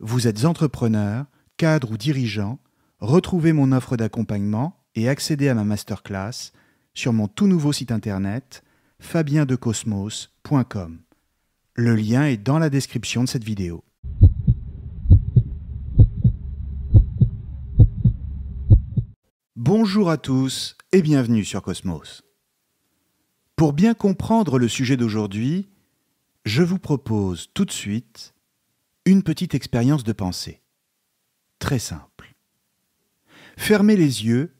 Vous êtes entrepreneur, cadre ou dirigeant, retrouvez mon offre d'accompagnement et accédez à ma masterclass sur mon tout nouveau site internet fabiendecosmos.com. Le lien est dans la description de cette vidéo. Bonjour à tous et bienvenue sur Cosmos. Pour bien comprendre le sujet d'aujourd'hui, je vous propose tout de suite une petite expérience de pensée. Très simple. Fermez les yeux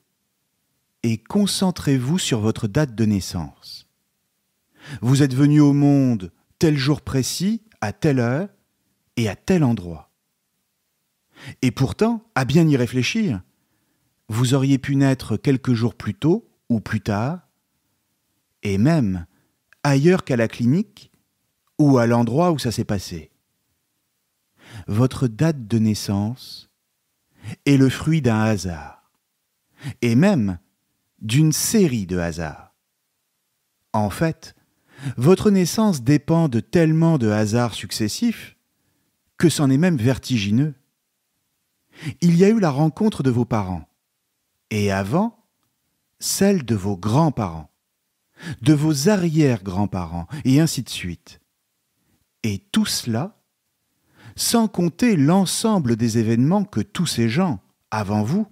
et concentrez-vous sur votre date de naissance. Vous êtes venu au monde tel jour précis, à telle heure et à tel endroit. Et pourtant, à bien y réfléchir, vous auriez pu naître quelques jours plus tôt ou plus tard, et même ailleurs qu'à la clinique ou à l'endroit où ça s'est passé. Votre date de naissance est le fruit d'un hasard, et même d'une série de hasards. En fait, votre naissance dépend de tellement de hasards successifs que c'en est même vertigineux. Il y a eu la rencontre de vos parents, et avant, celle de vos grands-parents, de vos arrière-grands-parents, et ainsi de suite. Et tout cela, sans compter l'ensemble des événements que tous ces gens, avant vous,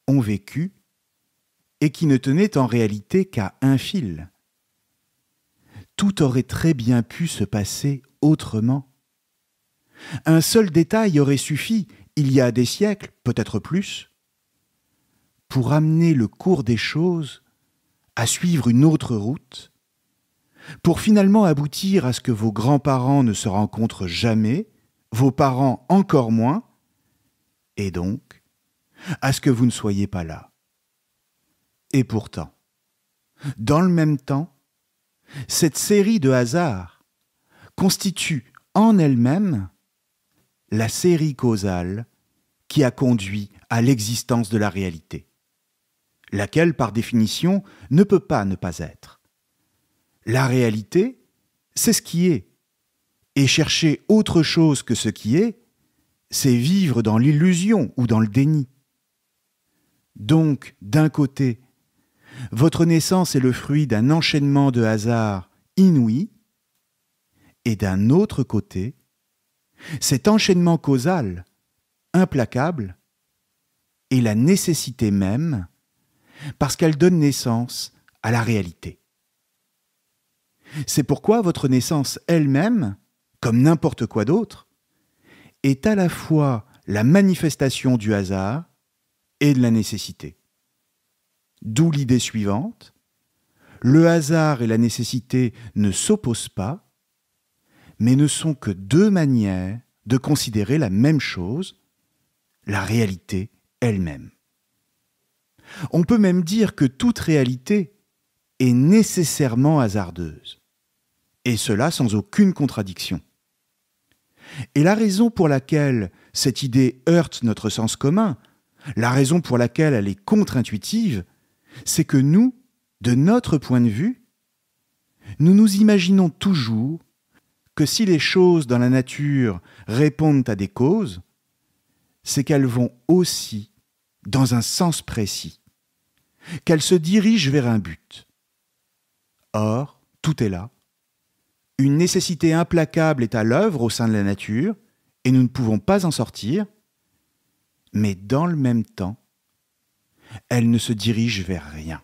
ont vécu et qui ne tenaient en réalité qu'à un fil. Tout aurait très bien pu se passer autrement. Un seul détail aurait suffi, il y a des siècles, peut-être plus, pour amener le cours des choses à suivre une autre route, pour finalement aboutir à ce que vos grands-parents ne se rencontrent jamais, vos parents encore moins, et donc à ce que vous ne soyez pas là. Et pourtant, dans le même temps, cette série de hasards constitue en elle-même la série causale qui a conduit à l'existence de la réalité, laquelle, par définition, ne peut pas ne pas être. La réalité, c'est ce qui est, et chercher autre chose que ce qui est, c'est vivre dans l'illusion ou dans le déni. Donc, d'un côté, votre naissance est le fruit d'un enchaînement de hasards inouïs, et d'un autre côté, cet enchaînement causal, implacable, est la nécessité même, parce qu'elle donne naissance à la réalité. C'est pourquoi votre naissance elle-même, comme n'importe quoi d'autre, est à la fois la manifestation du hasard et de la nécessité. D'où l'idée suivante, le hasard et la nécessité ne s'opposent pas, mais ne sont que deux manières de considérer la même chose, la réalité elle-même. On peut même dire que toute réalité est nécessairement hasardeuse, et cela sans aucune contradiction. Et la raison pour laquelle cette idée heurte notre sens commun, la raison pour laquelle elle est contre-intuitive, c'est que nous, de notre point de vue, nous nous imaginons toujours que si les choses dans la nature répondent à des causes, c'est qu'elles vont aussi dans un sens précis, qu'elles se dirigent vers un but. Or, tout est là. Une nécessité implacable est à l'œuvre au sein de la nature, et nous ne pouvons pas en sortir, mais dans le même temps, elle ne se dirige vers rien.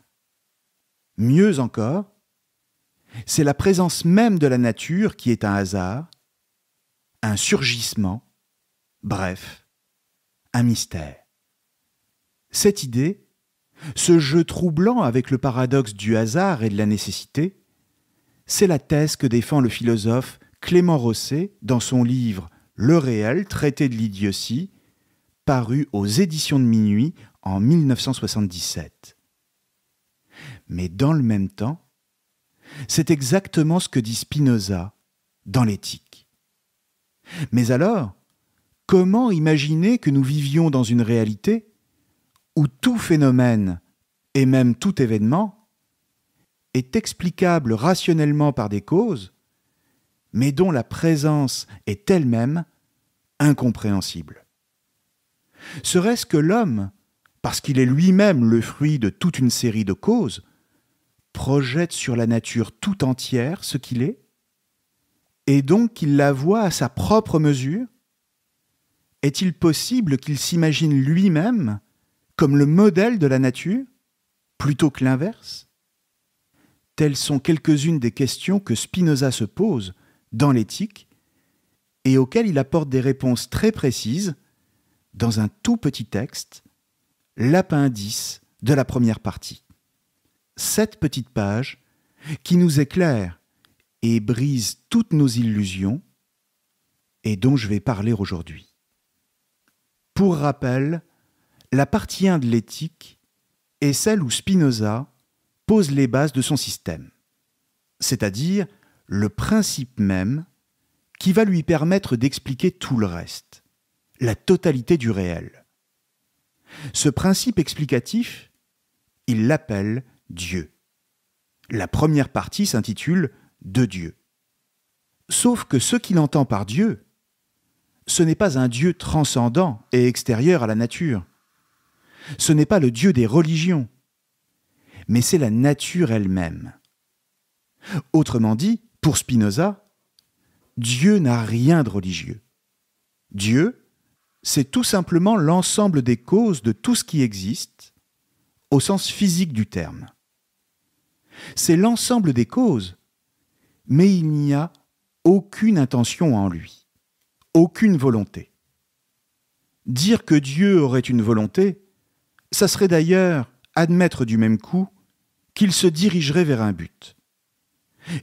Mieux encore, c'est la présence même de la nature qui est un hasard, un surgissement, bref, un mystère. Cette idée, ce jeu troublant avec le paradoxe du hasard et de la nécessité, c'est la thèse que défend le philosophe Clément Rosset dans son livre « Le réel, traité de l'idiotie », paru aux éditions de Minuit en 1977. Mais dans le même temps, c'est exactement ce que dit Spinoza dans l'Éthique. Mais alors, comment imaginer que nous vivions dans une réalité où tout phénomène, et même tout événement, est explicable rationnellement par des causes, mais dont la présence est elle-même incompréhensible. Serait-ce que l'homme, parce qu'il est lui-même le fruit de toute une série de causes, projette sur la nature tout entière ce qu'il est, et donc qu'il la voit à sa propre mesure? Est-il possible qu'il s'imagine lui-même comme le modèle de la nature, plutôt que l'inverse? Telles sont quelques-unes des questions que Spinoza se pose dans l'éthique et auxquelles il apporte des réponses très précises dans un tout petit texte, l'appendice de la première partie. 7 petites pages qui nous éclairent et brisent toutes nos illusions et dont je vais parler aujourd'hui. Pour rappel, la partie 1 de l'éthique est celle où Spinoza pose les bases de son système, c'est-à-dire le principe même qui va lui permettre d'expliquer tout le reste, la totalité du réel. Ce principe explicatif, il l'appelle Dieu. La première partie s'intitule « De Dieu ». Sauf que ce qu'il entend par Dieu, ce n'est pas un Dieu transcendant et extérieur à la nature. Ce n'est pas le Dieu des religions, mais c'est la nature elle-même. Autrement dit, pour Spinoza, Dieu n'a rien de religieux. Dieu, c'est tout simplement l'ensemble des causes de tout ce qui existe, au sens physique du terme. C'est l'ensemble des causes, mais il n'y a aucune intention en lui, aucune volonté. Dire que Dieu aurait une volonté, ça serait d'ailleurs admettre du même coup qu'il se dirigerait vers un but.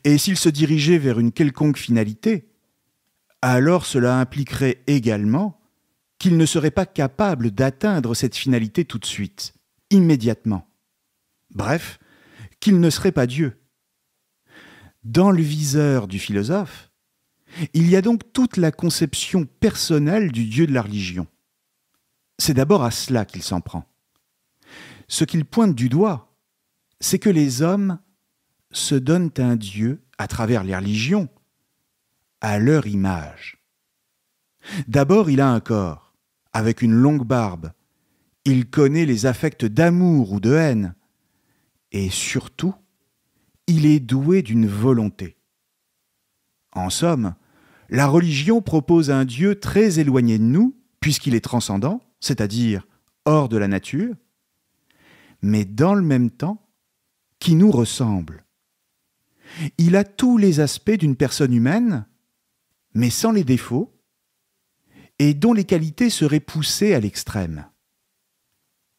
Et s'il se dirigeait vers une quelconque finalité, alors cela impliquerait également qu'il ne serait pas capable d'atteindre cette finalité tout de suite, immédiatement. Bref, qu'il ne serait pas Dieu. Dans le viseur du philosophe, il y a donc toute la conception personnelle du Dieu de la religion. C'est d'abord à cela qu'il s'en prend. Ce qu'il pointe du doigt, c'est que les hommes se donnent un Dieu, à travers les religions, à leur image. D'abord, il a un corps, avec une longue barbe. Il connaît les affects d'amour ou de haine. Et surtout, il est doué d'une volonté. En somme, la religion propose un Dieu très éloigné de nous, puisqu'il est transcendant, c'est-à-dire hors de la nature, mais dans le même temps, qui nous ressemble. Il a tous les aspects d'une personne humaine, mais sans les défauts, et dont les qualités seraient poussées à l'extrême.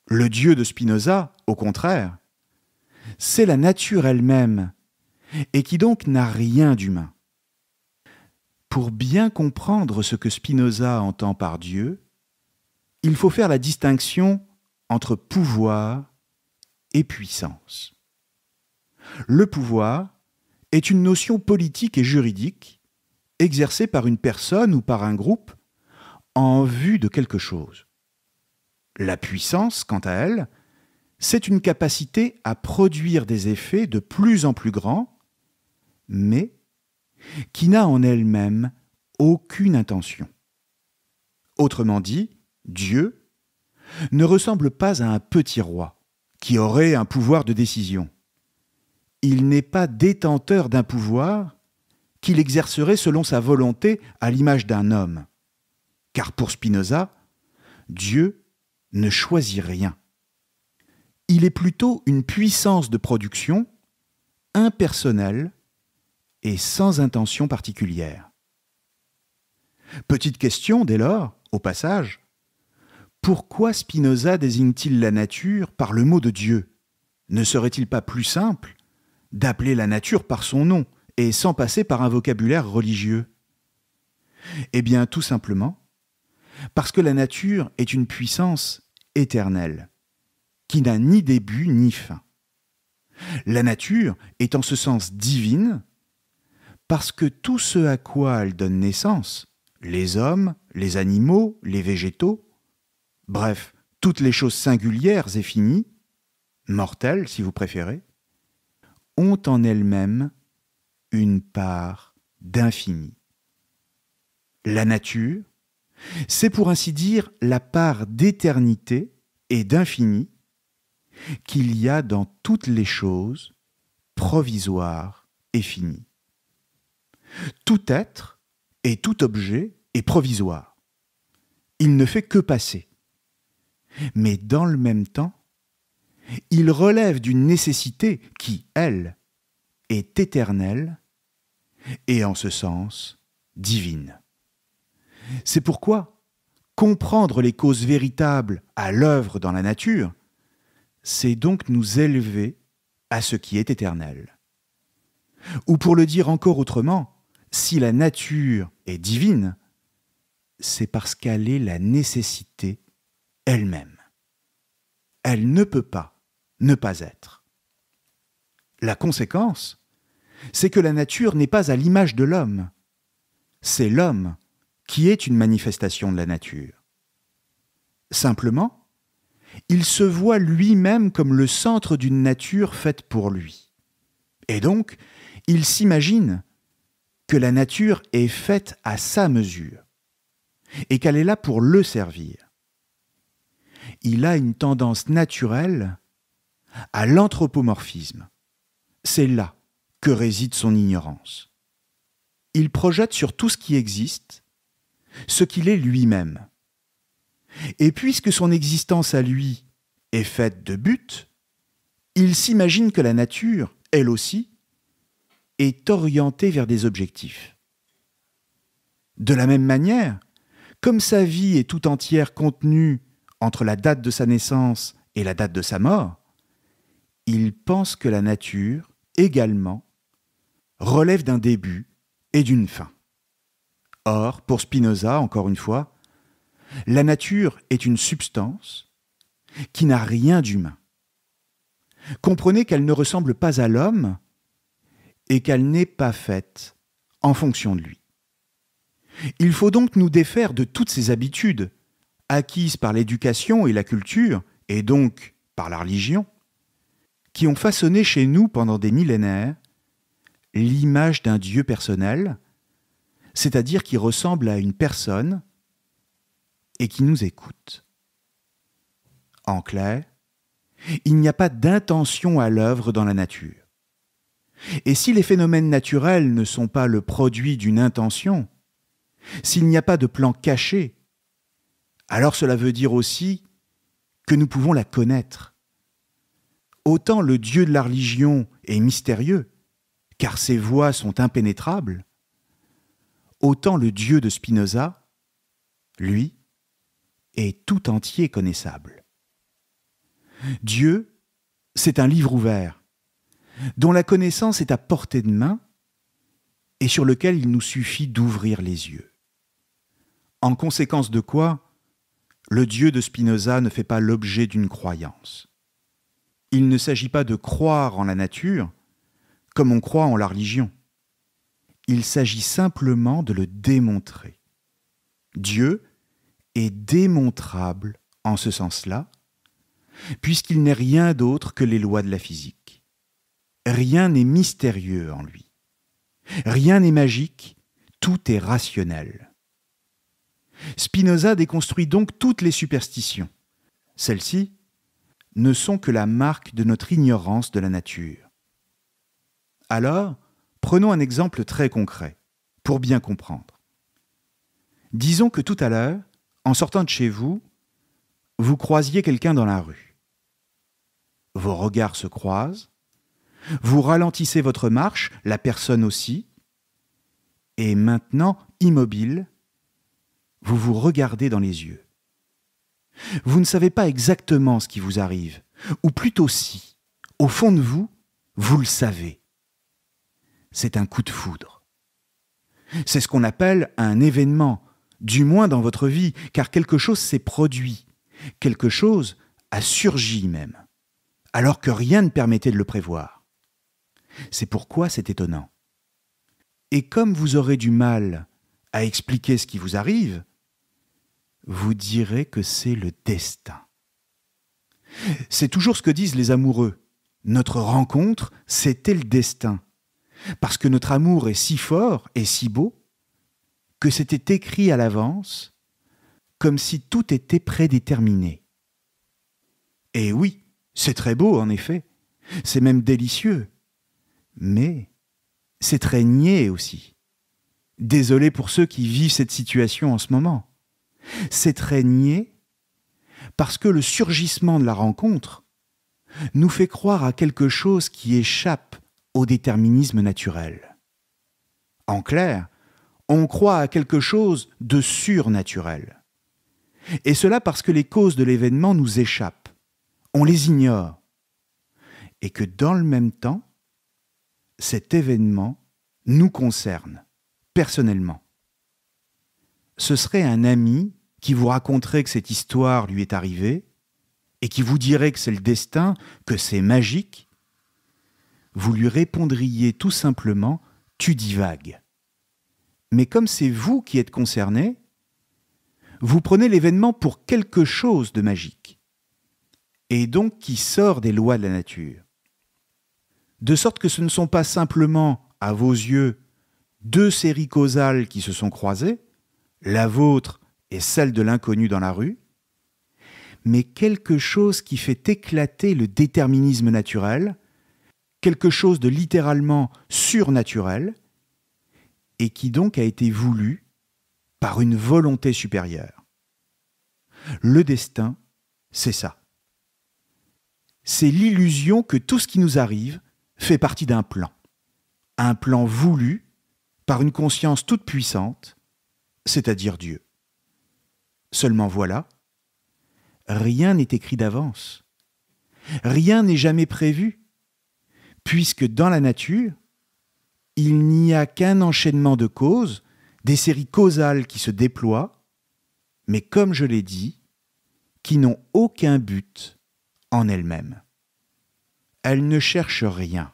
Le Dieu de Spinoza, au contraire, c'est la nature elle-même, et qui donc n'a rien d'humain. Pour bien comprendre ce que Spinoza entend par Dieu, il faut faire la distinction entre pouvoir et puissance. Le pouvoir est une notion politique et juridique exercée par une personne ou par un groupe en vue de quelque chose. La puissance, quant à elle, c'est une capacité à produire des effets de plus en plus grands, mais qui n'a en elle-même aucune intention. Autrement dit, Dieu ne ressemble pas à un petit roi qui aurait un pouvoir de décision. Il n'est pas détenteur d'un pouvoir qu'il exercerait selon sa volonté à l'image d'un homme. Car pour Spinoza, Dieu ne choisit rien. Il est plutôt une puissance de production impersonnelle et sans intention particulière. Petite question dès lors, au passage, pourquoi Spinoza désigne-t-il la nature par le mot de Dieu? Ne serait-il pas plus simple d'appeler la nature par son nom et sans passer par un vocabulaire religieux? Eh bien, tout simplement, parce que la nature est une puissance éternelle, qui n'a ni début ni fin. La nature est en ce sens divine, parce que tout ce à quoi elle donne naissance, les hommes, les animaux, les végétaux, bref, toutes les choses singulières et finies, mortelles si vous préférez, ont en elles-mêmes une part d'infini. La nature, C'est pour ainsi dire la part d'éternité et d'infini qu'il y a dans toutes les choses provisoires et finies. Tout être et tout objet est provisoire. Il ne fait que passer. Mais dans le même temps, il relève d'une nécessité qui, elle, est éternelle et en ce sens divine. C'est pourquoi comprendre les causes véritables à l'œuvre dans la nature, c'est donc nous élever à ce qui est éternel. Ou pour le dire encore autrement, si la nature est divine, c'est parce qu'elle est la nécessité elle-même. Elle ne peut pas ne pas être. La conséquence, c'est que la nature n'est pas à l'image de l'homme. C'est l'homme qui est une manifestation de la nature. Simplement, il se voit lui-même comme le centre d'une nature faite pour lui. Et donc, il s'imagine que la nature est faite à sa mesure et qu'elle est là pour le servir. Il a une tendance naturelle à l'anthropomorphisme. C'est là que réside son ignorance. Il projette sur tout ce qui existe ce qu'il est lui-même. Et puisque son existence à lui est faite de buts, il s'imagine que la nature, elle aussi, est orientée vers des objectifs. De la même manière, comme sa vie est tout entière contenue entre la date de sa naissance et la date de sa mort, il pense que la nature, également, relève d'un début et d'une fin. Or, pour Spinoza, encore une fois, la nature est une substance qui n'a rien d'humain. Comprenez qu'elle ne ressemble pas à l'homme et qu'elle n'est pas faite en fonction de lui. Il faut donc nous défaire de toutes ces habitudes acquises par l'éducation et la culture, et donc par la religion, qui ont façonné chez nous pendant des millénaires l'image d'un Dieu personnel, c'est-à-dire qui ressemble à une personne et qui nous écoute. En clair, il n'y a pas d'intention à l'œuvre dans la nature. Et si les phénomènes naturels ne sont pas le produit d'une intention, s'il n'y a pas de plan caché, alors cela veut dire aussi que nous pouvons la connaître. Autant le Dieu de la religion est mystérieux, car ses voies sont impénétrables, autant le Dieu de Spinoza, lui, est tout entier connaissable. Dieu, c'est un livre ouvert, dont la connaissance est à portée de main et sur lequel il nous suffit d'ouvrir les yeux. En conséquence de quoi, le Dieu de Spinoza ne fait pas l'objet d'une croyance. Il ne s'agit pas de croire en la nature comme on croit en la religion. Il s'agit simplement de le démontrer. Dieu est démontrable en ce sens-là, puisqu'il n'est rien d'autre que les lois de la physique. Rien n'est mystérieux en lui. Rien n'est magique, tout est rationnel. Spinoza déconstruit donc toutes les superstitions. Celles-ci ne sont que la marque de notre ignorance de la nature. Alors, prenons un exemple très concret, pour bien comprendre. Disons que tout à l'heure, en sortant de chez vous, vous croisiez quelqu'un dans la rue. Vos regards se croisent, vous ralentissez votre marche, la personne aussi, et maintenant, immobile, vous vous regardez dans les yeux. Vous ne savez pas exactement ce qui vous arrive, ou plutôt si, au fond de vous, vous le savez. C'est un coup de foudre. C'est ce qu'on appelle un événement, du moins dans votre vie, car quelque chose s'est produit, quelque chose a surgi même, alors que rien ne permettait de le prévoir. C'est pourquoi c'est étonnant. Et comme vous aurez du mal à expliquer ce qui vous arrive, vous direz que c'est le destin. C'est toujours ce que disent les amoureux. Notre rencontre, c'était le destin. Parce que notre amour est si fort et si beau que c'était écrit à l'avance comme si tout était prédéterminé. Et oui, c'est très beau en effet, c'est même délicieux, mais c'est très niais aussi. Désolé pour ceux qui vivent cette situation en ce moment. C'est très niais parce que le surgissement de la rencontre nous fait croire à quelque chose qui échappe au déterminisme naturel. En clair, on croit à quelque chose de surnaturel. Et cela parce que les causes de l'événement nous échappent. On les ignore. Et que dans le même temps, cet événement nous concerne, personnellement. Ce serait un ami qui vous raconterait que cette histoire lui est arrivée et qui vous dirait que c'est le destin, que c'est magique. Vous lui répondriez tout simplement « tu divagues ». Mais comme c'est vous qui êtes concerné, vous prenez l'événement pour quelque chose de magique, et donc qui sort des lois de la nature. De sorte que ce ne sont pas simplement, à vos yeux, deux séries causales qui se sont croisées, la vôtre et celle de l'inconnu dans la rue, mais quelque chose qui fait éclater le déterminisme naturel, quelque chose de littéralement surnaturel, et qui donc a été voulu par une volonté supérieure. Le destin, c'est ça. C'est l'illusion que tout ce qui nous arrive fait partie d'un plan voulu par une conscience toute puissante, c'est-à-dire Dieu. Seulement voilà, rien n'est écrit d'avance. Rien n'est jamais prévu, puisque dans la nature, il n'y a qu'un enchaînement de causes, des séries causales qui se déploient, mais comme je l'ai dit, qui n'ont aucun but en elles-mêmes. Elles ne cherchent rien.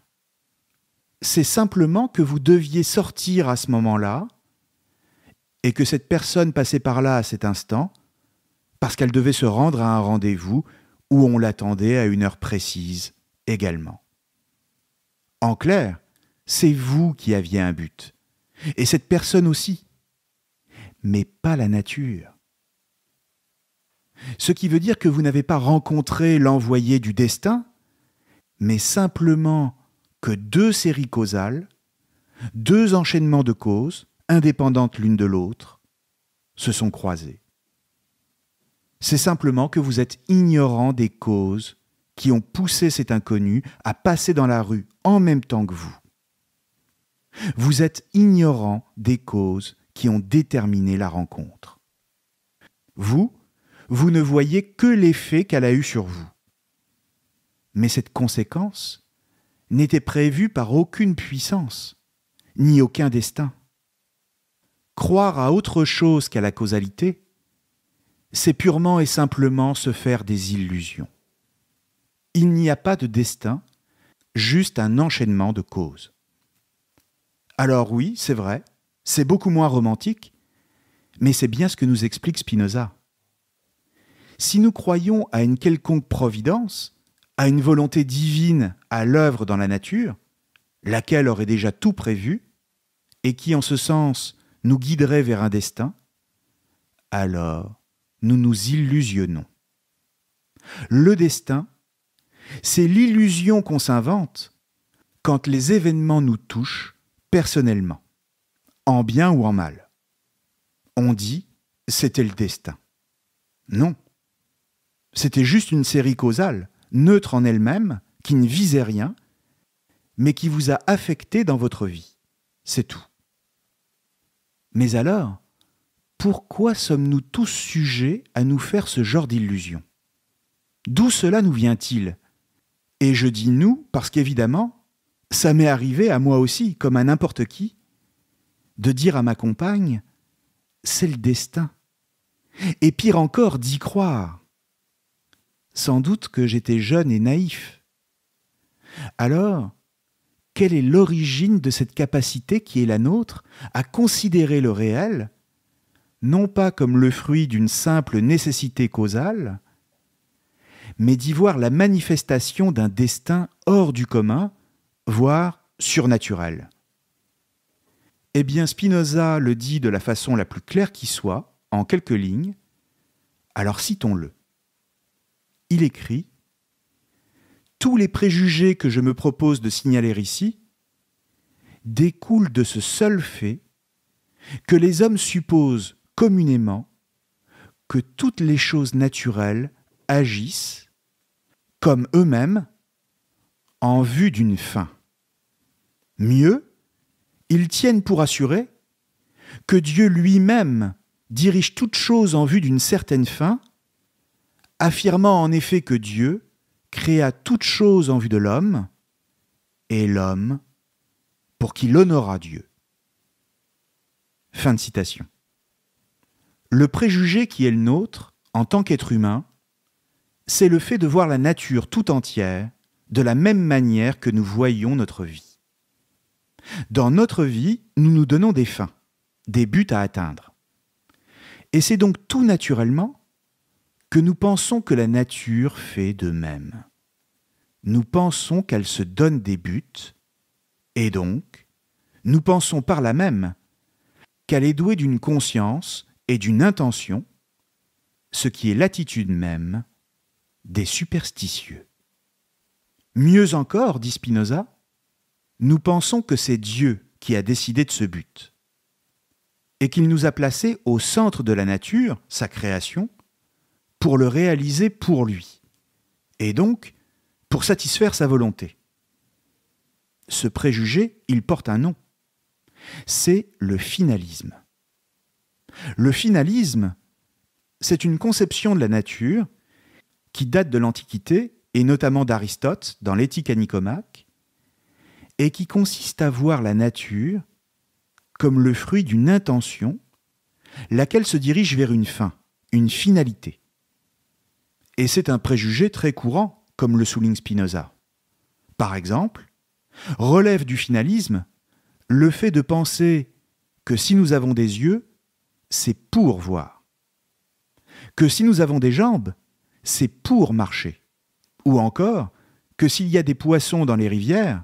C'est simplement que vous deviez sortir à ce moment-là et que cette personne passait par là à cet instant parce qu'elle devait se rendre à un rendez-vous où on l'attendait à une heure précise également. En clair, c'est vous qui aviez un but, et cette personne aussi, mais pas la nature. Ce qui veut dire que vous n'avez pas rencontré l'envoyé du destin, mais simplement que deux séries causales, deux enchaînements de causes, indépendantes l'une de l'autre, se sont croisées. C'est simplement que vous êtes ignorant des causes qui ont poussé cet inconnu à passer dans la rue en même temps que vous. Vous êtes ignorant des causes qui ont déterminé la rencontre. Vous ne voyez que l'effet qu'elle a eu sur vous. Mais cette conséquence n'était prévue par aucune puissance, ni aucun destin. Croire à autre chose qu'à la causalité, c'est purement et simplement se faire des illusions. Il n'y a pas de destin, juste un enchaînement de causes. Alors oui, c'est vrai, c'est beaucoup moins romantique, mais c'est bien ce que nous explique Spinoza. Si nous croyons à une quelconque providence, à une volonté divine à l'œuvre dans la nature, laquelle aurait déjà tout prévu, et qui en ce sens nous guiderait vers un destin, alors nous nous illusionnons. Le destin, c'est l'illusion qu'on s'invente quand les événements nous touchent personnellement, en bien ou en mal. On dit « c'était le destin ». Non, c'était juste une série causale, neutre en elle-même, qui ne visait rien, mais qui vous a affecté dans votre vie. C'est tout. Mais alors, pourquoi sommes-nous tous sujets à nous faire ce genre d'illusion ? D'où cela nous vient-il ? Et je dis « nous » parce qu'évidemment, ça m'est arrivé à moi aussi, comme à n'importe qui, de dire à ma compagne « c'est le destin ». Et pire encore, d'y croire. Sans doute que j'étais jeune et naïf. Alors, quelle est l'origine de cette capacité qui est la nôtre à considérer le réel, non pas comme le fruit d'une simple nécessité causale, mais d'y voir la manifestation d'un destin hors du commun, voire surnaturel. Eh bien, Spinoza le dit de la façon la plus claire qui soit, en quelques lignes, Alors citons-le. Il écrit « Tous les préjugés que je me propose de signaler ici découlent de ce seul fait que les hommes supposent communément que toutes les choses naturelles agissent, comme eux-mêmes, en vue d'une fin. Mieux, ils tiennent pour assuré que Dieu lui-même dirige toutes choses en vue d'une certaine fin, affirmant en effet que Dieu créa toutes choses en vue de l'homme, et l'homme pour qu'il honorât Dieu. » Fin de citation. Le préjugé qui est le nôtre, en tant qu'être humain, c'est le fait de voir la nature tout entière de la même manière que nous voyons notre vie. Dans notre vie, nous nous donnons des fins, des buts à atteindre. Et c'est donc tout naturellement que nous pensons que la nature fait de même. Nous pensons qu'elle se donne des buts, et donc, nous pensons par là même qu'elle est douée d'une conscience et d'une intention, ce qui est l'attitude même des superstitieux. Mieux encore, dit Spinoza, nous pensons que c'est Dieu qui a décidé de ce but, et qu'il nous a placés au centre de la nature, sa création, pour le réaliser pour lui, et donc pour satisfaire sa volonté. Ce préjugé, il porte un nom. C'est le finalisme. Le finalisme, c'est une conception de la nature qui date de l'Antiquité, et notamment d'Aristote dans l'Éthique à Nicomaque, et qui consiste à voir la nature comme le fruit d'une intention, laquelle se dirige vers une fin, une finalité. Et c'est un préjugé très courant, comme le souligne Spinoza. Par exemple, relève du finalisme le fait de penser que si nous avons des yeux, c'est pour voir. Que si nous avons des jambes, c'est pour marcher. Ou encore, que s'il y a des poissons dans les rivières,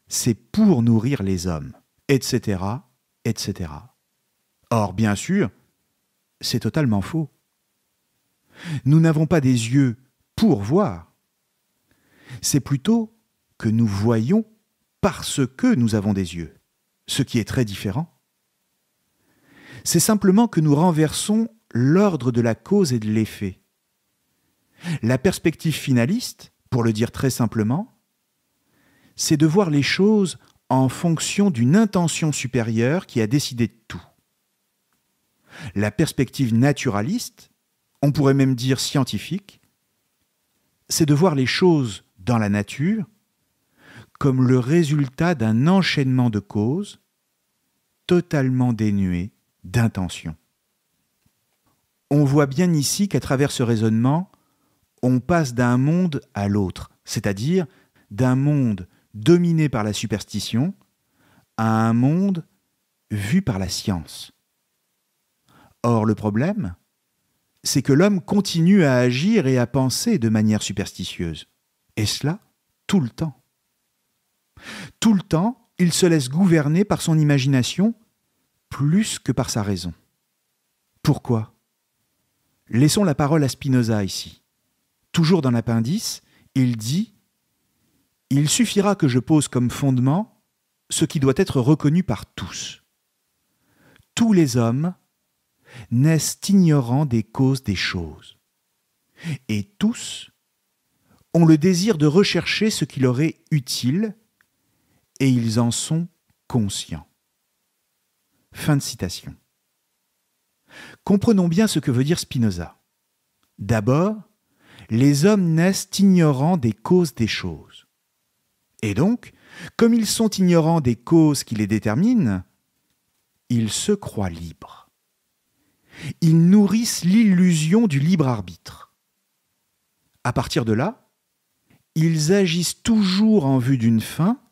c'est pour nourrir les hommes, etc., etc. Or, bien sûr, c'est totalement faux. Nous n'avons pas des yeux pour voir. C'est plutôt que nous voyons parce que nous avons des yeux, ce qui est très différent. C'est simplement que nous renversons l'ordre de la cause et de l'effet. La perspective finaliste, pour le dire très simplement, c'est de voir les choses en fonction d'une intention supérieure qui a décidé de tout. La perspective naturaliste, on pourrait même dire scientifique, c'est de voir les choses dans la nature comme le résultat d'un enchaînement de causes totalement dénué d'intention. On voit bien ici qu'à travers ce raisonnement, on passe d'un monde à l'autre, c'est-à-dire d'un monde dominé par la superstition à un monde vu par la science. Or, le problème, c'est que l'homme continue à agir et à penser de manière superstitieuse. Et cela, tout le temps. Tout le temps, il se laisse gouverner par son imagination plus que par sa raison. Pourquoi ? Laissons la parole à Spinoza ici. Toujours dans l'appendice, il dit « Il suffira que je pose comme fondement ce qui doit être reconnu par tous. Tous les hommes naissent ignorants des causes des choses. Et tous ont le désir de rechercher ce qui leur est utile, et ils en sont conscients. » Fin de citation. Comprenons bien ce que veut dire Spinoza. D'abord, les hommes naissent ignorants des causes des choses. Et donc, comme ils sont ignorants des causes qui les déterminent, ils se croient libres. Ils nourrissent l'illusion du libre arbitre. À partir de là, ils agissent toujours en vue d'une fin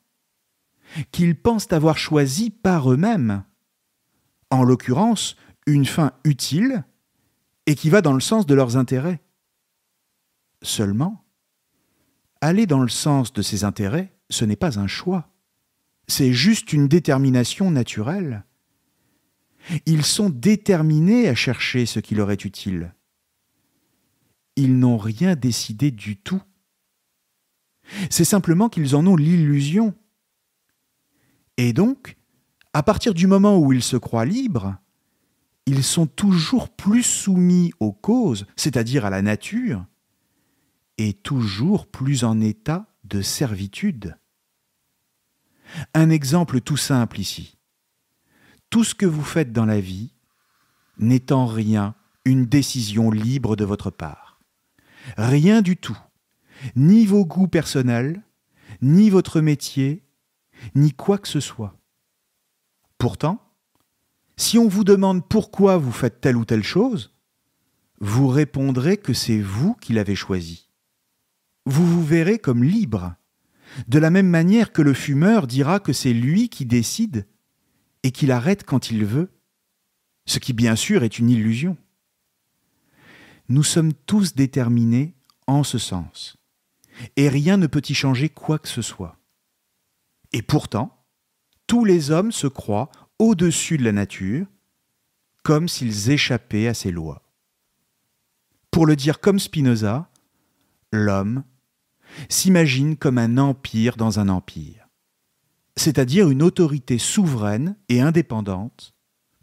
qu'ils pensent avoir choisie par eux-mêmes, en l'occurrence une fin utile et qui va dans le sens de leurs intérêts. Seulement, aller dans le sens de ces intérêts, ce n'est pas un choix, c'est juste une détermination naturelle. Ils sont déterminés à chercher ce qui leur est utile. ils n'ont rien décidé du tout. C'est simplement qu'ils en ont l'illusion. Et donc, à partir du moment où ils se croient libres, ils sont toujours plus soumis aux causes, c'est-à-dire à la nature, et toujours plus en état de servitude. Un exemple tout simple ici. Tout ce que vous faites dans la vie n'est en rien une décision libre de votre part. Rien du tout. Ni vos goûts personnels, ni votre métier, ni quoi que ce soit. Pourtant, si on vous demande pourquoi vous faites telle ou telle chose, vous répondrez que c'est vous qui l'avez choisi. Vous vous verrez comme libre, de la même manière que le fumeur dira que c'est lui qui décide et qu'il arrête quand il veut, ce qui bien sûr est une illusion. Nous sommes tous déterminés en ce sens, et rien ne peut y changer quoi que ce soit. Et pourtant, tous les hommes se croient au-dessus de la nature, comme s'ils échappaient à ses lois. Pour le dire comme Spinoza, l'homme s'imagine comme un empire dans un empire, c'est-à-dire une autorité souveraine et indépendante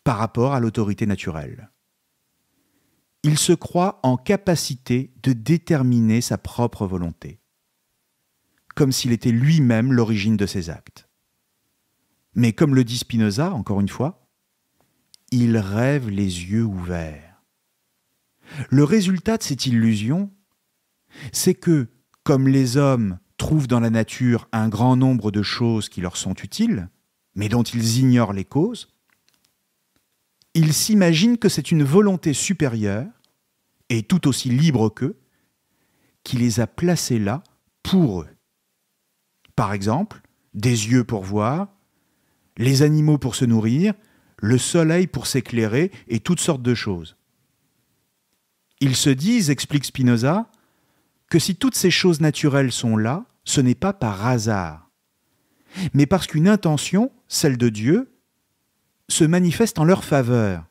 par rapport à l'autorité naturelle. Il se croit en capacité de déterminer sa propre volonté, comme s'il était lui-même l'origine de ses actes. Mais comme le dit Spinoza, encore une fois, il rêve les yeux ouverts. Le résultat de cette illusion, c'est que, comme les hommes trouvent dans la nature un grand nombre de choses qui leur sont utiles, mais dont ils ignorent les causes, ils s'imaginent que c'est une volonté supérieure, et tout aussi libre qu'eux, qui les a placés là pour eux. Par exemple, des yeux pour voir, les animaux pour se nourrir, le soleil pour s'éclairer et toutes sortes de choses. Ils se disent, explique Spinoza, que si toutes ces choses naturelles sont là, ce n'est pas par hasard, mais parce qu'une intention, celle de Dieu, se manifeste en leur faveur,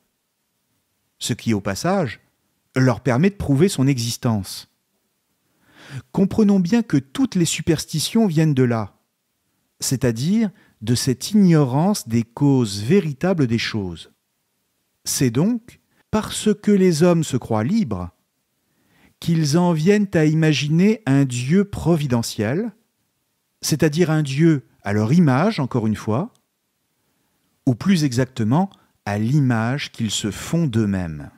ce qui, au passage, leur permet de prouver son existence. Comprenons bien que toutes les superstitions viennent de là, c'est-à-dire de cette ignorance des causes véritables des choses. C'est donc parce que les hommes se croient libres qu'ils en viennent à imaginer un Dieu providentiel, c'est-à-dire un Dieu à leur image, encore une fois, ou plus exactement à l'image qu'ils se font d'eux-mêmes.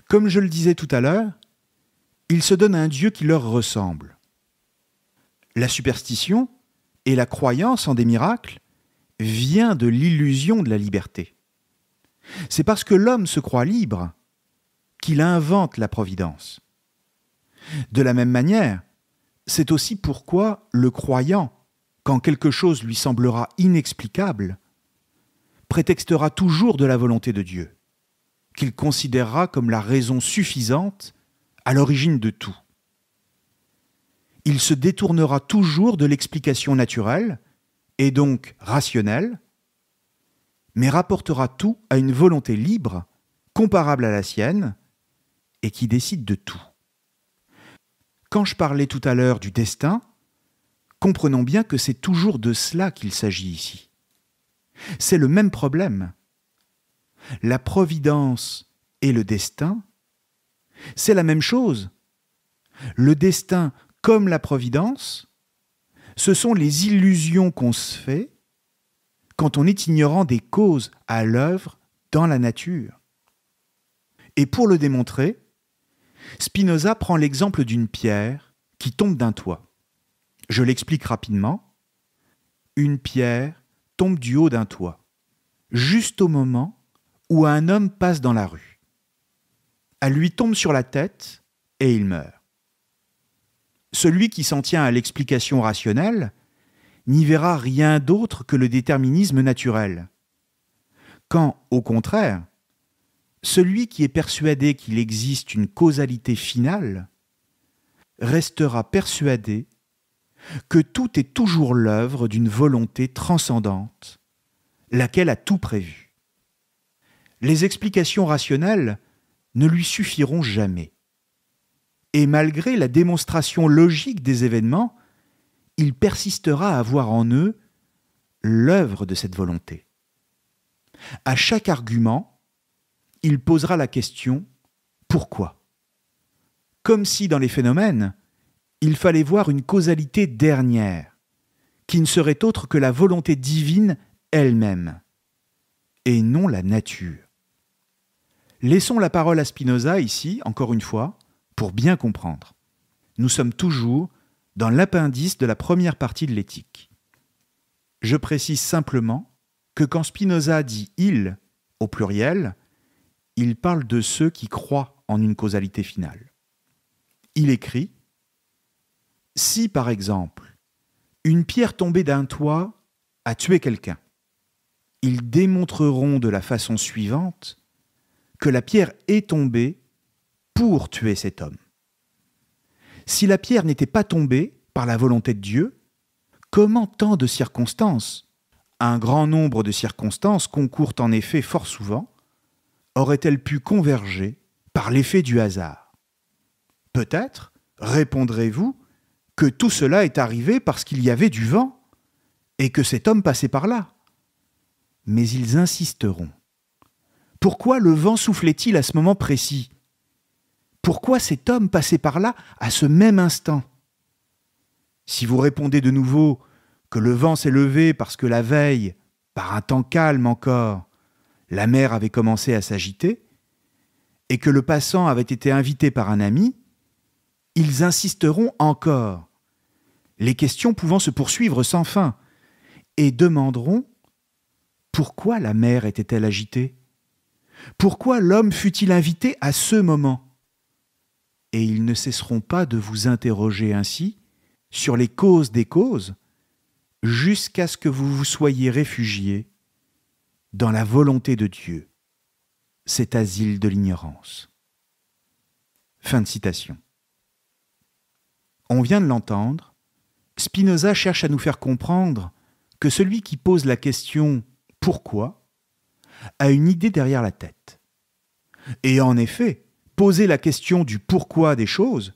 Comme je le disais tout à l'heure, ils se donnent un Dieu qui leur ressemble. La superstition et la croyance en des miracles vient de l'illusion de la liberté. C'est parce que l'homme se croit libre qu'il invente la providence. De la même manière, c'est aussi pourquoi le croyant, quand quelque chose lui semblera inexplicable, prétextera toujours de la volonté de Dieu, qu'il considérera comme la raison suffisante à l'origine de tout. Il se détournera toujours de l'explication naturelle, et donc rationnelle, mais rapportera tout à une volonté libre, comparable à la sienne, et qui décide de tout. Quand je parlais tout à l'heure du destin, comprenons bien que c'est toujours de cela qu'il s'agit ici. C'est le même problème. La providence et le destin, c'est la même chose. Le destin, comme la providence, ce sont les illusions qu'on se fait quand on est ignorant des causes à l'œuvre dans la nature. Et pour le démontrer, Spinoza prend l'exemple d'une pierre qui tombe d'un toit. Je l'explique rapidement. Une pierre tombe du haut d'un toit, juste au moment où un homme passe dans la rue. Elle lui tombe sur la tête et il meurt. Celui qui s'en tient à l'explication rationnelle n'y verra rien d'autre que le déterminisme naturel. Quand, au contraire, celui qui est persuadé qu'il existe une causalité finale restera persuadé que tout est toujours l'œuvre d'une volonté transcendante, laquelle a tout prévu. Les explications rationnelles ne lui suffiront jamais. Et malgré la démonstration logique des événements, il persistera à voir en eux l'œuvre de cette volonté. À chaque argument, il posera la question « Pourquoi ?» Comme si dans les phénomènes, il fallait voir une causalité dernière, qui ne serait autre que la volonté divine elle-même, et non la nature. Laissons la parole à Spinoza ici, encore une fois, pour bien comprendre. Nous sommes toujours dans l'appendice de la première partie de l'éthique. Je précise simplement que quand Spinoza dit « il » au pluriel, il parle de ceux qui croient en une causalité finale. Il écrit « Si, par exemple, une pierre tombée d'un toit a tué quelqu'un, ils démontreront de la façon suivante que la pierre est tombée pour tuer cet homme. Si la pierre n'était pas tombée par la volonté de Dieu, comment tant de circonstances, un grand nombre de circonstances concourent en effet fort souvent, auraient-elles pu converger par l'effet du hasard? Peut-être, répondrez-vous, que tout cela est arrivé parce qu'il y avait du vent et que cet homme passait par là. Mais ils insisteront. Pourquoi le vent soufflait-il à ce moment précis? Pourquoi cet homme passait par là à ce même instant? Si vous répondez de nouveau que le vent s'est levé parce que la veille, par un temps calme encore, la mer avait commencé à s'agiter, et que le passant avait été invité par un ami, ils insisteront encore, les questions pouvant se poursuivre sans fin, et demanderont pourquoi la mer était-elle agitée? Pourquoi l'homme fut-il invité à ce moment? Et ils ne cesseront pas de vous interroger ainsi sur les causes des causes, jusqu'à ce que vous vous soyez réfugiés dans la volonté de Dieu, cet asile de l'ignorance. Fin de citation. On vient de l'entendre, Spinoza cherche à nous faire comprendre que celui qui pose la question « Pourquoi ?» a une idée derrière la tête. Et en effet, poser la question du pourquoi des choses,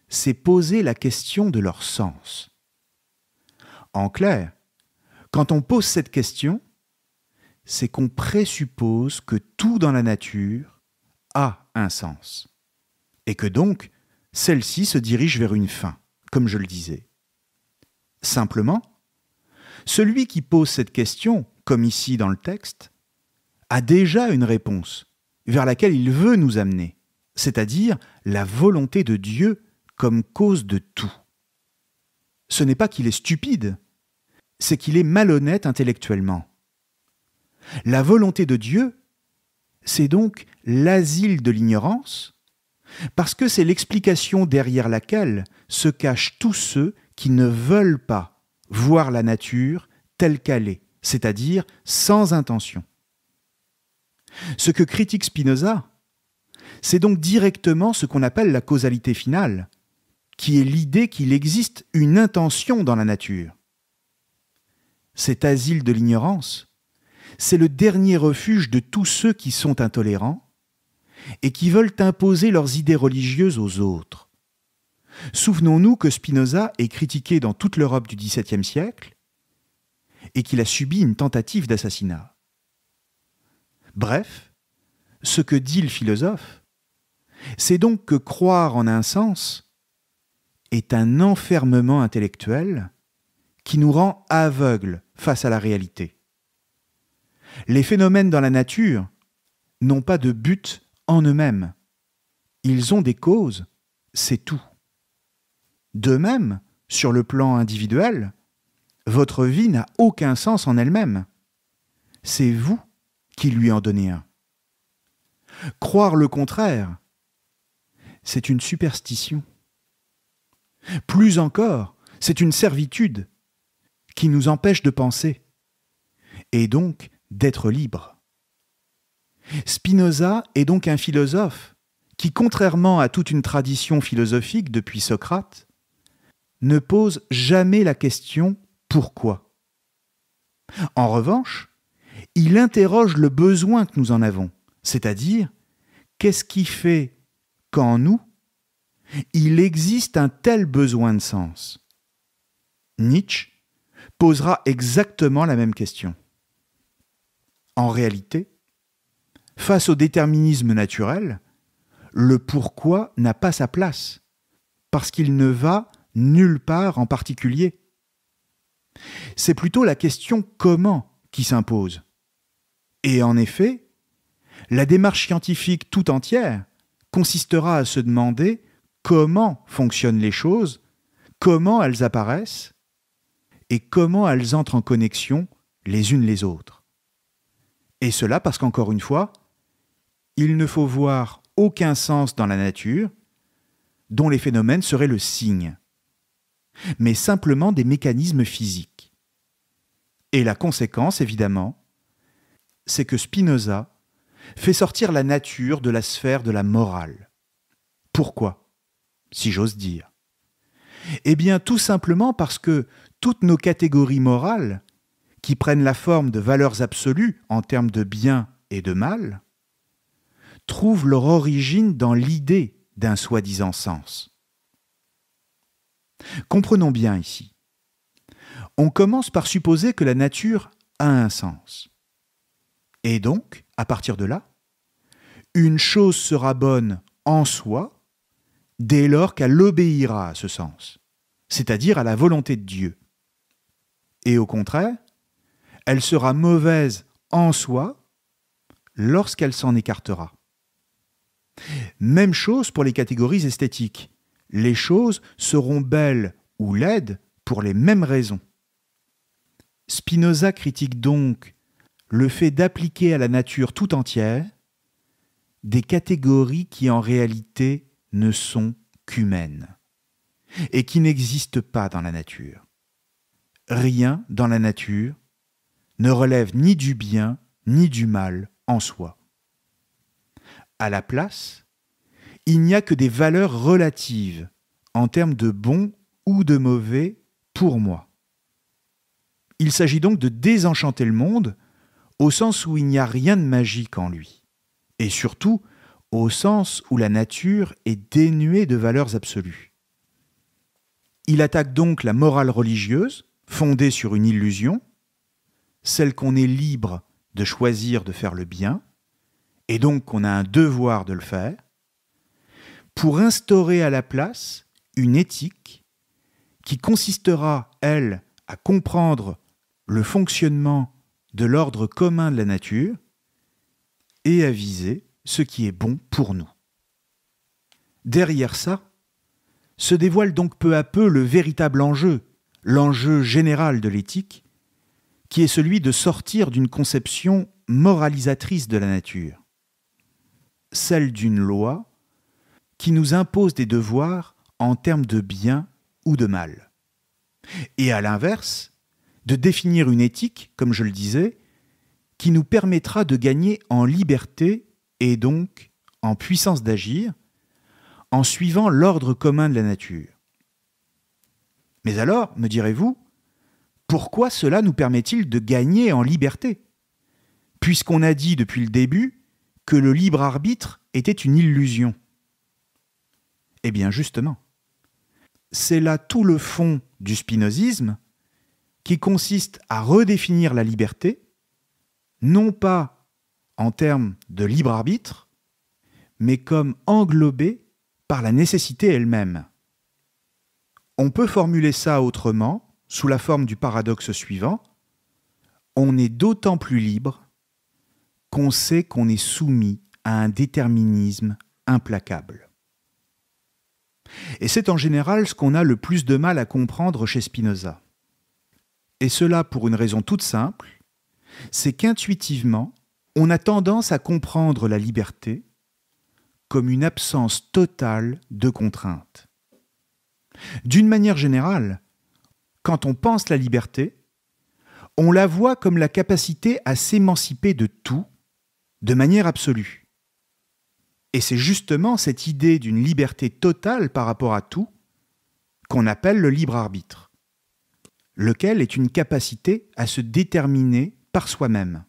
c'est poser la question de leur sens. En clair, quand on pose cette question, c'est qu'on présuppose que tout dans la nature a un sens, et que donc, celle-ci se dirige vers une fin, comme je le disais. Simplement, celui qui pose cette question, comme ici dans le texte, a déjà une réponse vers laquelle il veut nous amener, c'est-à-dire la volonté de Dieu comme cause de tout. Ce n'est pas qu'il est stupide, c'est qu'il est malhonnête intellectuellement. La volonté de Dieu, c'est donc l'asile de l'ignorance, parce que c'est l'explication derrière laquelle se cachent tous ceux qui ne veulent pas voir la nature telle qu'elle est, c'est-à-dire sans intention. Ce que critique Spinoza, c'est donc directement ce qu'on appelle la causalité finale, qui est l'idée qu'il existe une intention dans la nature. Cet asile de l'ignorance, c'est le dernier refuge de tous ceux qui sont intolérants et qui veulent imposer leurs idées religieuses aux autres. Souvenons-nous que Spinoza est critiqué dans toute l'Europe du XVIIe siècle et qu'il a subi une tentative d'assassinat. Bref, ce que dit le philosophe, c'est donc que croire en un sens est un enfermement intellectuel qui nous rend aveugles face à la réalité. Les phénomènes dans la nature n'ont pas de but en eux-mêmes. Ils ont des causes, c'est tout. De même, sur le plan individuel, votre vie n'a aucun sens en elle-même. C'est vous qui lui en donnez un. Croire le contraire, c'est une superstition. Plus encore, c'est une servitude qui nous empêche de penser, et donc d'être libre. Spinoza est donc un philosophe qui, contrairement à toute une tradition philosophique depuis Socrate, ne pose jamais la question « pourquoi ?». En revanche, il interroge le besoin que nous en avons, c'est-à-dire qu'est-ce qui fait qu'en nous, il existe un tel besoin de sens. Nietzsche posera exactement la même question. En réalité, face au déterminisme naturel, le pourquoi n'a pas sa place, parce qu'il ne va nulle part en particulier. C'est plutôt la question comment qui s'impose. Et en effet, la démarche scientifique tout entière consistera à se demander comment fonctionnent les choses, comment elles apparaissent et comment elles entrent en connexion les unes les autres. Et cela parce qu'encore une fois, il ne faut voir aucun sens dans la nature dont les phénomènes seraient le signe, mais simplement des mécanismes physiques. Et la conséquence, évidemment, c'est que Spinoza fait sortir la nature de la sphère de la morale. Pourquoi, si j'ose dire? Eh bien, tout simplement parce que toutes nos catégories morales, qui prennent la forme de valeurs absolues en termes de bien et de mal, trouvent leur origine dans l'idée d'un soi-disant sens. Comprenons bien ici. On commence par supposer que la nature a un sens. Et donc, à partir de là, une chose sera bonne en soi dès lors qu'elle obéira à ce sens, c'est-à-dire à la volonté de Dieu. Et au contraire, elle sera mauvaise en soi lorsqu'elle s'en écartera. Même chose pour les catégories esthétiques. Les choses seront belles ou laides pour les mêmes raisons. Spinoza critique donc le fait d'appliquer à la nature tout entière des catégories qui en réalité ne sont qu'humaines et qui n'existent pas dans la nature. Rien dans la nature ne relève ni du bien ni du mal en soi. À la place, il n'y a que des valeurs relatives en termes de bon ou de mauvais pour moi. Il s'agit donc de désenchanter le monde au sens où il n'y a rien de magique en lui, et surtout au sens où la nature est dénuée de valeurs absolues. Il attaque donc la morale religieuse, fondée sur une illusion, celle qu'on est libre de choisir de faire le bien, et donc qu'on a un devoir de le faire, pour instaurer à la place une éthique qui consistera, elle, à comprendre le fonctionnement de l'ordre commun de la nature et à viser ce qui est bon pour nous. Derrière ça, se dévoile donc peu à peu le véritable enjeu, l'enjeu général de l'éthique, qui est celui de sortir d'une conception moralisatrice de la nature, celle d'une loi qui nous impose des devoirs en termes de bien ou de mal. Et à l'inverse, de définir une éthique, comme je le disais, qui nous permettra de gagner en liberté et donc en puissance d'agir, en suivant l'ordre commun de la nature. Mais alors, me direz-vous, pourquoi cela nous permet-il de gagner en liberté, puisqu'on a dit depuis le début que le libre arbitre était une illusion? Eh bien justement, c'est là tout le fond du spinozisme qui consiste à redéfinir la liberté, non pas en termes de libre arbitre, mais comme englobée par la nécessité elle-même. On peut formuler ça autrement, sous la forme du paradoxe suivant: on est d'autant plus libre qu'on sait qu'on est soumis à un déterminisme implacable. Et c'est en général ce qu'on a le plus de mal à comprendre chez Spinoza. Et cela pour une raison toute simple, c'est qu'intuitivement, on a tendance à comprendre la liberté comme une absence totale de contraintes. D'une manière générale, quand on pense la liberté, on la voit comme la capacité à s'émanciper de tout, de manière absolue. Et c'est justement cette idée d'une liberté totale par rapport à tout qu'on appelle le libre arbitre, lequel est une capacité à se déterminer par soi-même.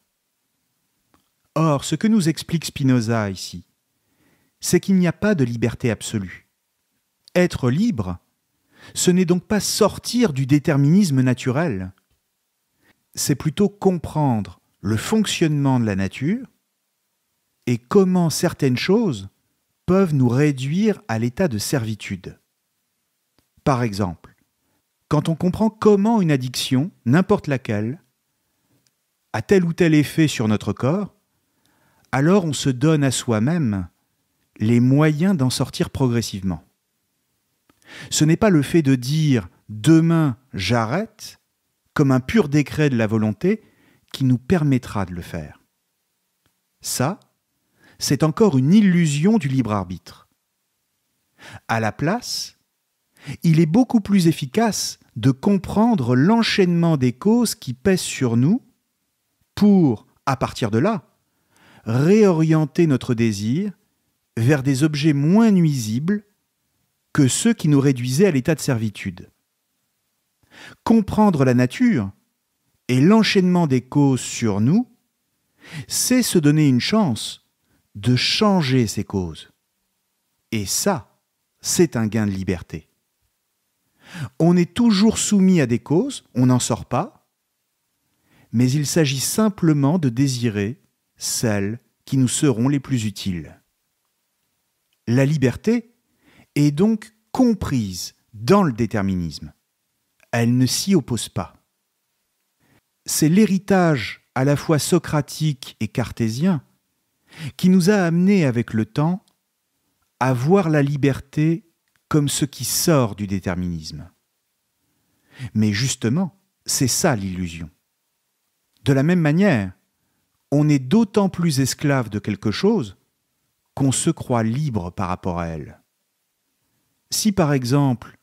Or, ce que nous explique Spinoza ici, c'est qu'il n'y a pas de liberté absolue. Être libre, ce n'est donc pas sortir du déterminisme naturel, c'est plutôt comprendre le fonctionnement de la nature et comment certaines choses peuvent nous réduire à l'état de servitude. Par exemple, quand on comprend comment une addiction, n'importe laquelle, a tel ou tel effet sur notre corps, alors on se donne à soi-même les moyens d'en sortir progressivement. Ce n'est pas le fait de dire « demain, j'arrête » comme un pur décret de la volonté qui nous permettra de le faire. Ça, c'est encore une illusion du libre arbitre. À la place, il est beaucoup plus efficace de comprendre l'enchaînement des causes qui pèsent sur nous pour, à partir de là, réorienter notre désir vers des objets moins nuisibles que ceux qui nous réduisaient à l'état de servitude. Comprendre la nature et l'enchaînement des causes sur nous, c'est se donner une chance de changer ces causes. Et ça, c'est un gain de liberté. On est toujours soumis à des causes, on n'en sort pas, mais il s'agit simplement de désirer celles qui nous seront les plus utiles. La liberté est donc comprise dans le déterminisme. Elle ne s'y oppose pas. C'est l'héritage à la fois socratique et cartésien qui nous a amenés avec le temps à voir la liberté comme ce qui sort du déterminisme. Mais justement, c'est ça l'illusion. De la même manière, on est d'autant plus esclave de quelque chose qu'on se croit libre par rapport à elle. Si par exemple,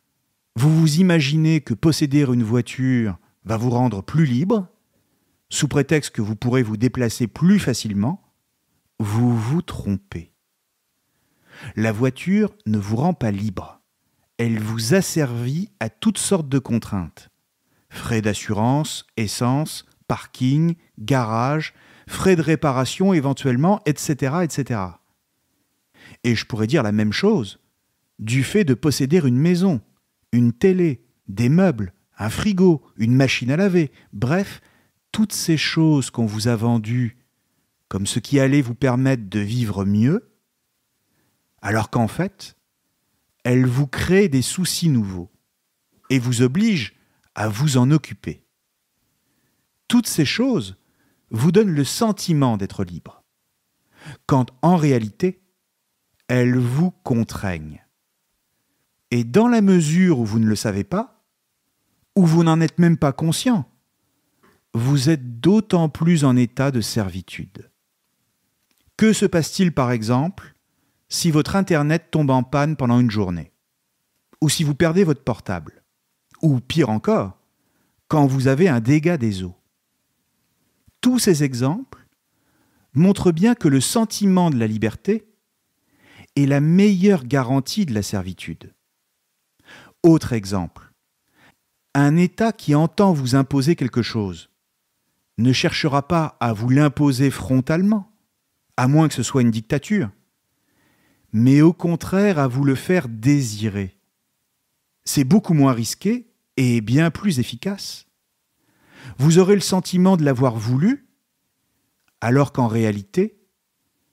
vous vous imaginez que posséder une voiture va vous rendre plus libre, sous prétexte que vous pourrez vous déplacer plus facilement, vous vous trompez. La voiture ne vous rend pas libre. Elle vous asservit à toutes sortes de contraintes. Frais d'assurance, essence, parking, garage, frais de réparation éventuellement, etc., etc. Et je pourrais dire la même chose du fait de posséder une maison, une télé, des meubles, un frigo, une machine à laver, bref, toutes ces choses qu'on vous a vendues comme ce qui allait vous permettre de vivre mieux, alors qu'en fait, elles vous créent des soucis nouveaux et vous obligent à vous en occuper. Toutes ces choses vous donnent le sentiment d'être libre, quand en réalité, elles vous contraignent. Et dans la mesure où vous ne le savez pas, où vous n'en êtes même pas conscient, vous êtes d'autant plus en état de servitude. Que se passe-t-il par exemple si votre Internet tombe en panne pendant une journée? Ou si vous perdez votre portable? Ou pire encore, quand vous avez un dégât des eaux? Tous ces exemples montrent bien que le sentiment de la liberté est la meilleure garantie de la servitude. Autre exemple, un État qui entend vous imposer quelque chose ne cherchera pas à vous l'imposer frontalement, à moins que ce soit une dictature, mais au contraire à vous le faire désirer. C'est beaucoup moins risqué et bien plus efficace. Vous aurez le sentiment de l'avoir voulu, alors qu'en réalité,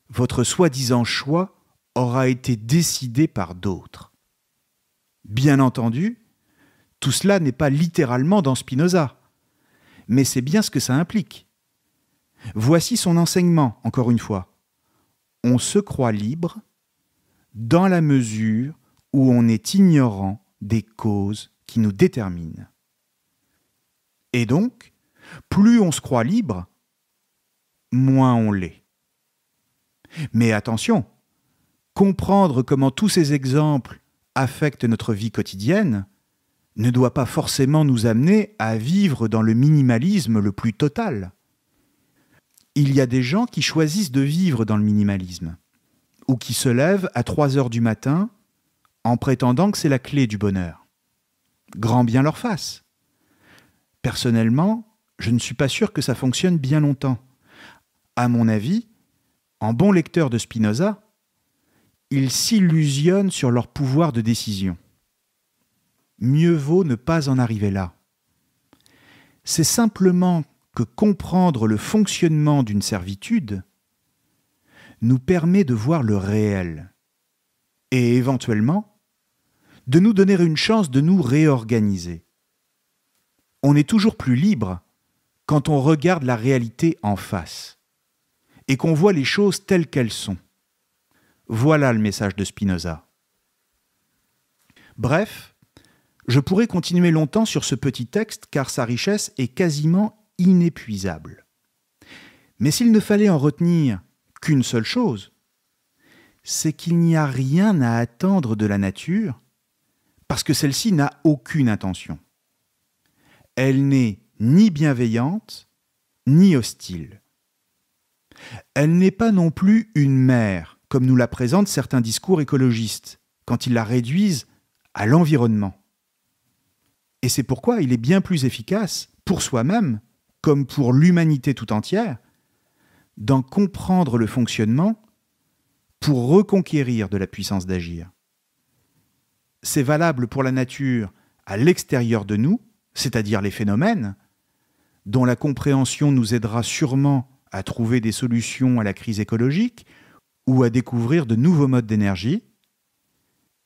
votre soi-disant choix aura été décidé par d'autres. Bien entendu, tout cela n'est pas littéralement dans Spinoza, mais c'est bien ce que ça implique. Voici son enseignement, encore une fois. On se croit libre dans la mesure où on est ignorant des causes qui nous déterminent. Et donc, plus on se croit libre, moins on l'est. Mais attention, comprendre comment tous ces exemples affectent notre vie quotidienne ne doit pas forcément nous amener à vivre dans le minimalisme le plus total. Il y a des gens qui choisissent de vivre dans le minimalisme, ou qui se lèvent à 3 heures du matin en prétendant que c'est la clé du bonheur. Grand bien leur fasse. Personnellement, je ne suis pas sûr que ça fonctionne bien longtemps. À mon avis, en bon lecteur de Spinoza, ils s'illusionnent sur leur pouvoir de décision. mieux vaut ne pas en arriver là. C'est simplement que comprendre le fonctionnement d'une servitude nous permet de voir le réel et éventuellement de nous donner une chance de nous réorganiser. On est toujours plus libre quand on regarde la réalité en face et qu'on voit les choses telles qu'elles sont. Voilà le message de Spinoza. Bref, je pourrais continuer longtemps sur ce petit texte car sa richesse est quasiment inépuisable. Mais s'il ne fallait en retenir qu'une seule chose, c'est qu'il n'y a rien à attendre de la nature parce que celle-ci n'a aucune intention. Elle n'est ni bienveillante, ni hostile. Elle n'est pas non plus une mère, comme nous la présentent certains discours écologistes, quand ils la réduisent à l'environnement. Et c'est pourquoi il est bien plus efficace, pour soi-même, comme pour l'humanité tout entière, d'en comprendre le fonctionnement pour reconquérir de la puissance d'agir. C'est valable pour la nature à l'extérieur de nous, c'est-à-dire les phénomènes, dont la compréhension nous aidera sûrement à trouver des solutions à la crise écologique ou à découvrir de nouveaux modes d'énergie,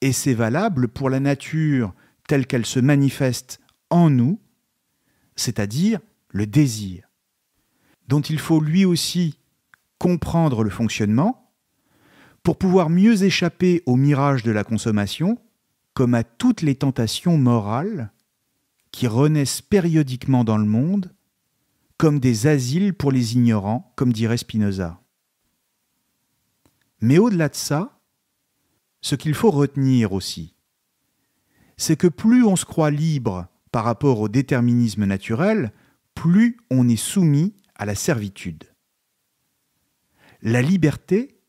et c'est valable pour la nature telle qu'elle se manifeste en nous, c'est-à-dire le désir, dont il faut lui aussi comprendre le fonctionnement pour pouvoir mieux échapper au mirage de la consommation comme à toutes les tentations morales qui renaissent périodiquement dans le monde comme des asiles pour les ignorants, comme dirait Spinoza. Mais au-delà de ça, ce qu'il faut retenir aussi, c'est que plus on se croit libre par rapport au déterminisme naturel, plus on est soumis à la servitude. La liberté,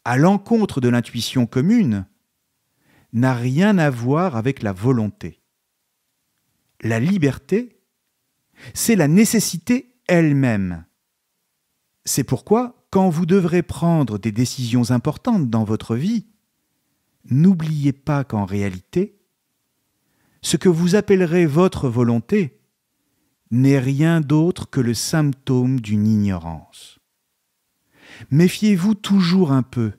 à l'encontre de l'intuition commune, n'a rien à voir avec la volonté. La liberté, c'est la nécessité elle-même. C'est pourquoi, quand vous devrez prendre des décisions importantes dans votre vie, n'oubliez pas qu'en réalité, ce que vous appellerez votre volonté n'est rien d'autre que le symptôme d'une ignorance. Méfiez-vous toujours un peu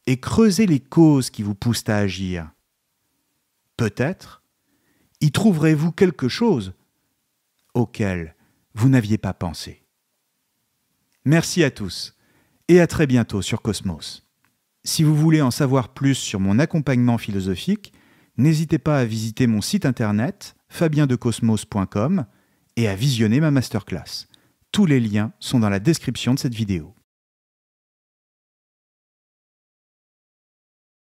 et creusez les causes qui vous poussent à agir. Peut-être y trouverez-vous quelque chose auquel vous n'aviez pas pensé. Merci à tous et à très bientôt sur Cosmos. Si vous voulez en savoir plus sur mon accompagnement philosophique, n'hésitez pas à visiter mon site internet fabiendecosmos.com et à visionner ma masterclass. Tous les liens sont dans la description de cette vidéo.